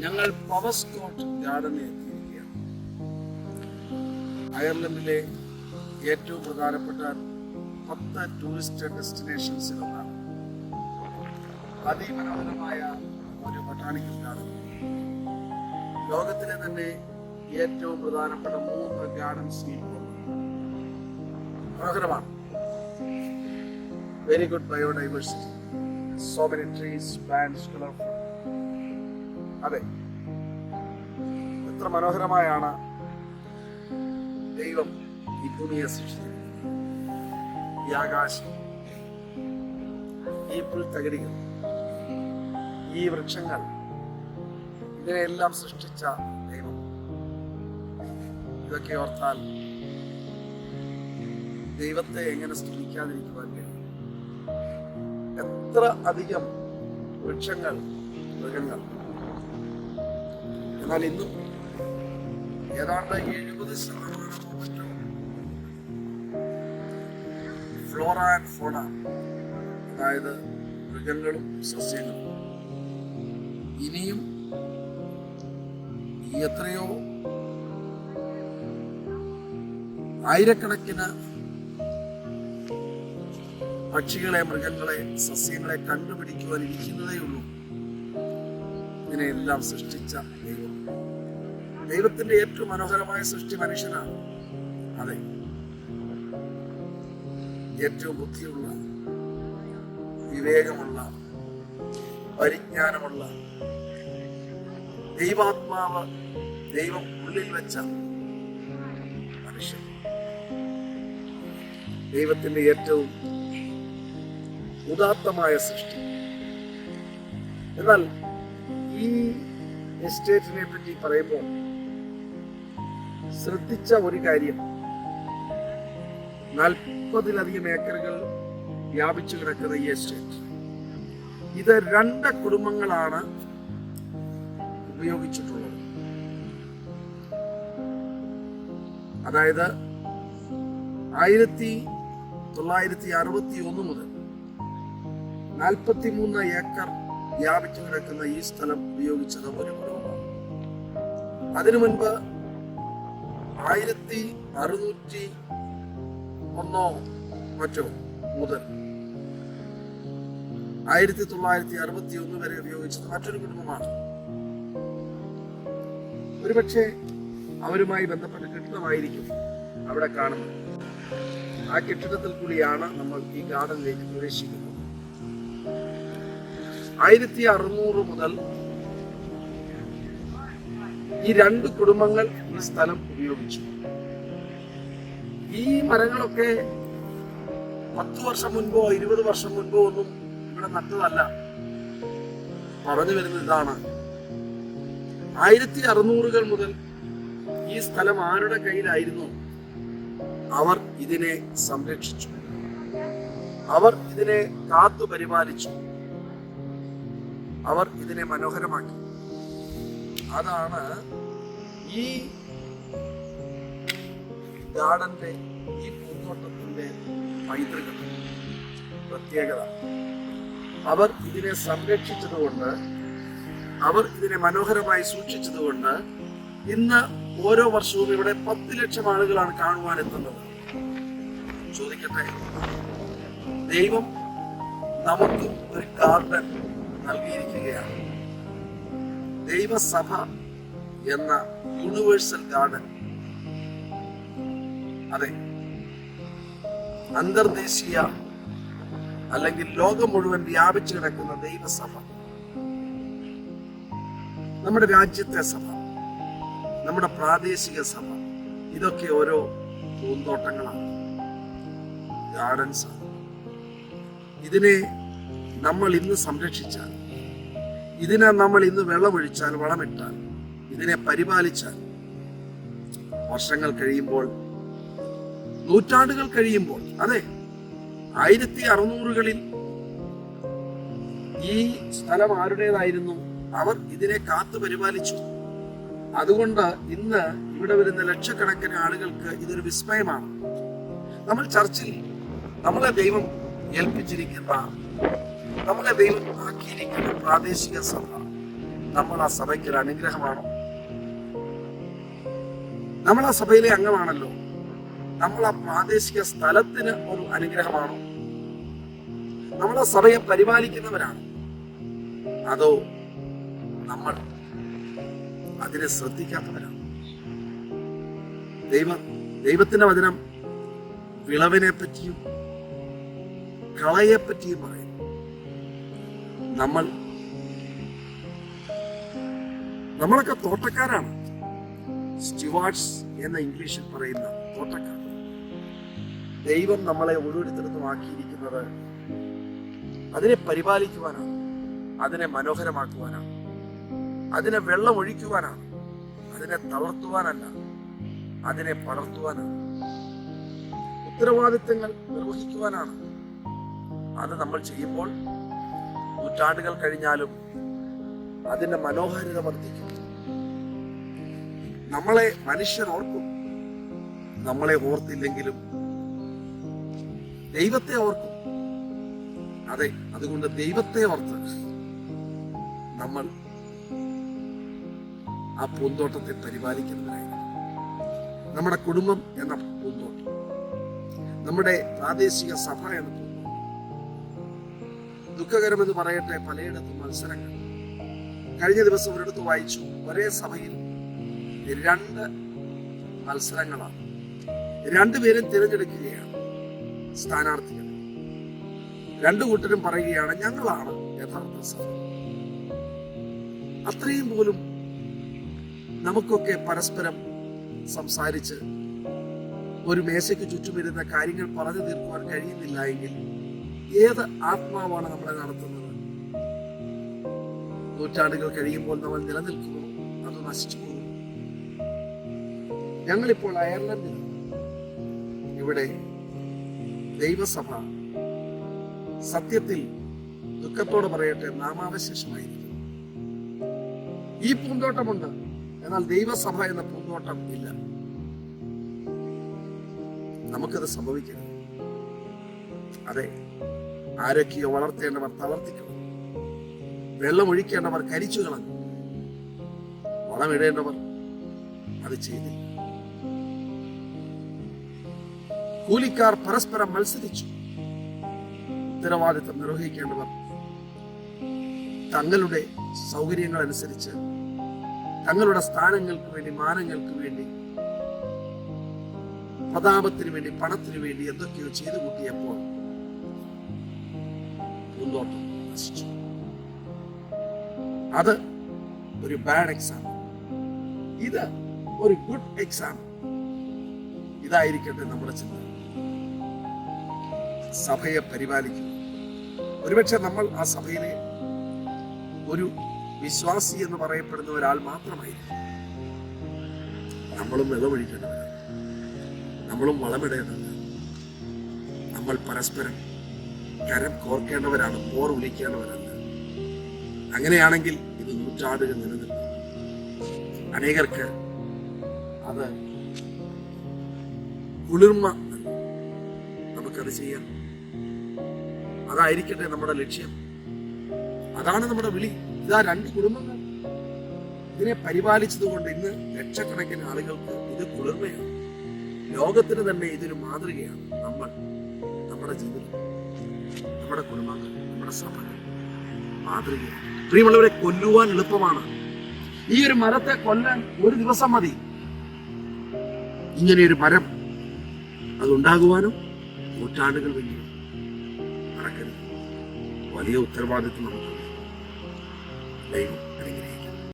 ഞങ്ങൾ പവർസ്കോട്ട് ഗാർഡനിൽ എത്തിയിരിക്കുകയാണ്. അയർലൻഡിലെ ഏറ്റവും പ്രധാനപ്പെട്ട 10 ടൂറിസ്റ്റ് ഡെസ്റ്റിനേഷൻസിൽ ഒന്നാണ്. അതിമനോഹരമായ ഒരു ബൊട്ടാണിക്കൽ ഗാർഡൻ. ലോകത്തിലെ തന്നെ ഏറ്റവും പ്രധാനപ്പെട്ട 3 ഗാർഡൻസിൽ മനോഹരമാണ്. Very good biodiversity, so many trees, plants, colourful. അതെ, എത്ര മനോഹരമായാണ് ദൈവം ഈ ഭൂമിയെ സൃഷ്ടിച്ചിരിക്കുന്നത്. ഈ ആകാശം, ഈ പുൽത്തകിടികൾ, ഈ വൃക്ഷങ്ങൾ, ഇതിനെല്ലാം സൃഷ്ടിച്ച ദൈവം. ഇതൊക്കെ ഓർത്താൽ ദൈവത്തെ എങ്ങനെ സ്തുതിക്കാതിരിക്കുവാൻ കഴിയും? എത്ര അധികം വൃക്ഷങ്ങൾ, മൃഗങ്ങൾ. എന്നാൽ ഇന്നും ഏതാണ്ട് 70% ഫ്ലോറ ആൻഡ് ഫോണ, അതായത് മൃഗങ്ങളും സസ്യങ്ങളും, ഇനിയും എത്രയോ ആയിരക്കണക്കിന് പക്ഷികളെ, മൃഗങ്ങളെ, സസ്യങ്ങളെ കണ്ടുപിടിക്കുവാൻ ഇരിക്കുന്നതേ ഉള്ളൂ. ഇതിനെല്ലാം സൃഷ്ടിച്ച ദൈവം. ദൈവത്തിന്റെ ഏറ്റവും മനോഹരമായ സൃഷ്ടി മനുഷ്യനാണ്. അതെ, ഏറ്റവും ബുദ്ധിയുള്ള, വിവേകമുള്ള, പരിജ്ഞാനമുള്ള, ദൈവാത്മാവ് ദൈവം ഉള്ളിൽ വെച്ച മനുഷ്യൻ. ദൈവത്തിന്റെ ഏറ്റവും ഉദാത്തമായ സൃഷ്ടി. എന്നാൽ ഈ എസ്റ്റേറ്റിനെ പറ്റി പറയുമ്പോൾ ശ്രദ്ധിച്ച ഒരു കാര്യം, 40-ലധികം ഏക്കറുകൾ വ്യാപിച്ചു കിടക്കുന്ന ഈ എസ്റ്റേറ്റ്, ഇത് 2 കുടുംബങ്ങളാണ് ഉപയോഗിച്ചിട്ടുള്ളത്. അതായത് 1961 മുതൽ 43 ഏക്കർ വ്യാപിച്ചു കിടക്കുന്ന ഈ സ്ഥലം ഉപയോഗിച്ചത് ഒരു കുടുംബമാണ്. അതിനു മുൻപ് 1601 മറ്റോ മുതൽ 1961 വരെ ഉപയോഗിച്ചത് മറ്റൊരു കുടുംബമാണ്. ഒരുപക്ഷെ അവരുമായി ബന്ധപ്പെട്ട കെട്ടിടമായിരിക്കും അവിടെ കാണുന്നത്. ആ കെട്ടിടത്തിൽ കൂടിയാണ് നമ്മൾ ഈ ഗാർഡനിലേക്ക് പ്രവേശിക്കുന്നത്. 1600 മുതൽ ഈ 2 കുടുംബങ്ങൾ ഈ സ്ഥലം ഉപയോഗിച്ചു. ഈ മരങ്ങളൊക്കെ 10 വർഷം മുൻപോ 20 വർഷം മുൻപോ ഒന്നും ഇവിടെ നട്ടതല്ല. പറഞ്ഞു വരുന്നത് ഇതാണ്, 1600-കൾ മുതൽ ഈ സ്ഥലം ആരുടെ കയ്യിലായിരുന്നു? അവർ ഇതിനെ സംരക്ഷിച്ചു, അവർ ഇതിനെ കാത്തു പരിപാലിച്ചു, അവർ ഇതിനെ മനോഹരമാക്കി. അതാണ് ഈ ഗാർഡന്റെ, ഈ പൂന്തോട്ടത്തിന്റെ പൈതൃകം, പ്രത്യേകത. അവർ ഇതിനെ സംരക്ഷിച്ചതുകൊണ്ട്, അവർ ഇതിനെ മനോഹരമായി സൂക്ഷിച്ചതുകൊണ്ട് ഇന്ന് ഓരോ വർഷവും ഇവിടെ 10 ലക്ഷം ആളുകളാണ് കാണുവാൻ എത്തുന്നത്. ചോദിക്കട്ടെ, ദൈവം നമുക്ക് ഒരു ഗാർഡൻ നൽകിയിരിക്കുകയാണ്. ദൈവസഭ എന്ന യൂണിവേഴ്സൽ ഗാർഡൻ. അതെ, അന്തർദേശീയ അല്ലെങ്കിൽ ലോകം മുഴുവൻ വ്യാപിച്ചു കിടക്കുന്ന ദൈവസഭ, നമ്മുടെ രാജ്യത്തെ സഭ, നമ്മുടെ പ്രാദേശിക സഭ, ഇതൊക്കെ ഓരോ പൂന്തോട്ടങ്ങളാണ്, ഗാർഡൻസ് ആണ്. ഇതിനെ നമ്മൾ ഇന്ന് സംരക്ഷിച്ചാൽ, ഇതിനെ നമ്മൾ ഇന്ന് വെള്ളമൊഴിച്ചാൽ, വളമിട്ടാൽ, ഇതിനെ പരിപാലിച്ചാൽ, വർഷങ്ങൾ കഴിയുമ്പോൾ, നൂറ്റാണ്ടുകൾ കഴിയുമ്പോൾ, അതെ, 1600-കളിൽ ഈ സ്ഥലം ആരുടേതായിരുന്നു? അവർ ഇതിനെ കാത്തു പരിപാലിച്ചു. അതുകൊണ്ട് ഇന്ന് ഇവിടെ വരുന്ന ലക്ഷക്കണക്കിന് ആളുകൾക്ക് ഇതൊരു വിസ്മയമാണ്. നമ്മൾ ചർച്ചിൽ നമ്മളെ ദൈവം ഏൽപ്പിച്ചിരിക്കുന്ന, നമ്മളെ ദൈവം ആക്കിയിരിക്കുന്ന പ്രാദേശിക സഭ, നമ്മൾ ആ സഭയ്ക്ക് ഒരു അനുഗ്രഹമാണോ? നമ്മൾ ആ സഭയിലെ അംഗമാണല്ലോ. നമ്മൾ ആ പ്രാദേശിക സ്ഥലത്തിന് ഒരു അനുഗ്രഹമാണോ? നമ്മൾ ആ സഭയെ പരിപാലിക്കുന്നവരാണ്, അതോ നമ്മൾ അതിനെ ശ്രദ്ധിക്കാത്തവരാണ്? ദൈവത്തിന്റെ വചനം വിളവിനെ പറ്റിയും കളയെ പറ്റിയും പറയും. നമ്മളൊക്കെ തോട്ടക്കാരാണ്. സ്റ്റുവാർഡ്സ് എന്ന ഇംഗ്ലീഷിൽ പറയുന്ന തോട്ടക്കാർ. ദൈവം നമ്മളെ ഓരോരുത്തർക്കും ആക്കിയിരിക്കുന്നത് അതിനെ പരിപാലിക്കുവാനാണ്, അതിനെ മനോഹരമാക്കുവാനാണ്, അതിനെ വെള്ളം ഒഴിക്കുവാനാണ്, അതിനെ തളർത്തുവാനല്ല, അതിനെ പടർത്തുവാനാണ്, ഉത്തരവാദിത്തങ്ങൾ നിർവഹിക്കുവാനാണ്. അത് നമ്മൾ ചെയ്യുമ്പോൾ നൂറ്റാണ്ടുകൾ കഴിഞ്ഞാലും അതിന്റെ മനോഹാരിത വർദ്ധിക്കും. നമ്മളെ മനുഷ്യർ ഓർക്കും. നമ്മളെ ഓർത്തില്ലെങ്കിലും ദൈവത്തെ ഓർക്കും. അതെ, അതുകൊണ്ട് ദൈവത്തെ ഓർത്ത് നമ്മൾ ആ പൂന്തോട്ടത്തെ പരിപാലിക്കുന്നവരായിരിക്കും. നമ്മുടെ കുടുംബം എന്ന പൂന്തോട്ടം, നമ്മുടെ പ്രാദേശിക സഭ എന്ന പൂന്തോട്ടം. ദുഃഖകരമെന്ന് പറയട്ടെ, പലയിടത്തും മത്സരങ്ങൾ. കഴിഞ്ഞ ദിവസം ഒരിടത്ത് വായിച്ചു, ഒരേ സഭയിൽ 2 മത്സരങ്ങളാണ്. 2 പേരും തിരഞ്ഞെടുക്കുകയാണ് സ്ഥാനാർത്ഥികൾ. 2 കൂട്ടരും പറയുകയാണ് ഞങ്ങളാണ് യഥാർത്ഥ സഭ. അത്രയും പോലും നമുക്കൊക്കെ പരസ്പരം സംസാരിച്ച് ഒരു മേശയ്ക്ക് ചുറ്റുമിരുന്ന കാര്യങ്ങൾ പറഞ്ഞു തീർക്കുവാൻ കഴിയുന്നില്ല എങ്കിൽ ഏത് ആത്മാവാണ് നമ്മളെ നടത്തുന്നത്? നൂറ്റാണ്ടുകൾ കഴിയുമ്പോൾ നമ്മൾ നിലനിൽക്കുമോ, അത് നശിച്ചു പോകും? ഞങ്ങളിപ്പോൾ അയർലൻഡിൽ, ഇവിടെ ദൈവസഭ സത്യത്തിൽ ദുഃഖത്തോടെ പറയട്ടെ നാമാവശേഷമായിരിക്കും. ഈ പൂന്തോട്ടമുണ്ട്, എന്നാൽ ദൈവസഭ എന്ന പൂന്തോട്ടം ഇല്ല. നമുക്കത് സംഭവിക്കരുത്. അതെ, ആരൊക്കെയോ വളർത്തേണ്ടവർ തളർത്തിക്കളഞ്ഞു, വെള്ളം ഒഴിക്കേണ്ടവർ കരിച്ചു കളഞ്ഞു, വളമിടേണ്ടവർ അത് ചെയ്തില്ല. കൂലിക്കാർ പരസ്പരം മത്സരിച്ചു. ഉത്തരവാദിത്തം നിർവഹിക്കേണ്ടവർ തങ്ങളുടെ സൗകര്യങ്ങൾ അനുസരിച്ച് തങ്ങളുടെ സ്ഥാനങ്ങൾക്ക് വേണ്ടി, മാനങ്ങൾക്ക് വേണ്ടി, പ്രതാപത്തിന് വേണ്ടി, പണത്തിന് വേണ്ടി എന്തൊക്കെയോ ചെയ്തു കൂട്ടിയപ്പോൾ പൂന്തോട്ടം നശിച്ചു. അത് ഒരു ബാഡ് എക്സാമ്പിൾ. ഇത് ഒരു ഗുഡ് എക്സാമ്പിൾ. ഇതായിരിക്കട്ടെ നമ്മുടെ ചിന്ത. സഭയെ പരിപാലിക്കുക. ഒരുപക്ഷെ നമ്മൾ ആ സഭയിലെ ഒരു വിശ്വാസി എന്ന് പറയപ്പെടുന്ന ഒരാൾ മാത്രമായിരിക്കും. നമ്മളും വെള്ളമൊഴിക്കേണ്ടവരാണ്, നമ്മളും വളമിടേണ്ടവരാണ്. നമ്മൾ പരസ്പരം കരം കോർക്കേണ്ടവരാണ്, പോർ വിളിക്കേണ്ടവരല്ല. അങ്ങനെയാണെങ്കിൽ ഇത് നൂറ്റാണ്ടുകൾ നിലനിൽക്കും. അനേകർക്ക് അത് കുളിർമ. നമുക്കത് ചെയ്യാം. അതായിരിക്കട്ടെ നമ്മുടെ ലക്ഷ്യം. അതാണ് നമ്മുടെ വിളി. ഇതാ 2 കുടുംബങ്ങൾ ഇതിനെ പരിപാലിച്ചതുകൊണ്ട് ഇന്ന് ലക്ഷക്കണക്കിന് ആളുകൾക്ക് ഇത് കുളിർമയാണ്. ലോകത്തിന് തന്നെ ഇതൊരു മാതൃകയാണ്. നമ്മൾ, നമ്മുടെ ജീവിതം, നമ്മുടെ കുടുംബങ്ങൾ, നമ്മുടെ സഭകൾ മാതൃകയാണ്. പ്രിയമുള്ളവരെ, കൊല്ലുവാൻ എളുപ്പമാണ്. ഈ ഒരു മരത്തെ കൊല്ലാൻ 1 ദിവസം മതി. ഇങ്ങനെയൊരു മരം അതുണ്ടാകുവാനും നൂറ്റാണ്ടുകൾ വേണ്ടി നടക്കരുത്. വലിയ ഉത്തരവാദിത്വം നമുക്ക് ദൈവം അനുഗ്രഹിക്കും.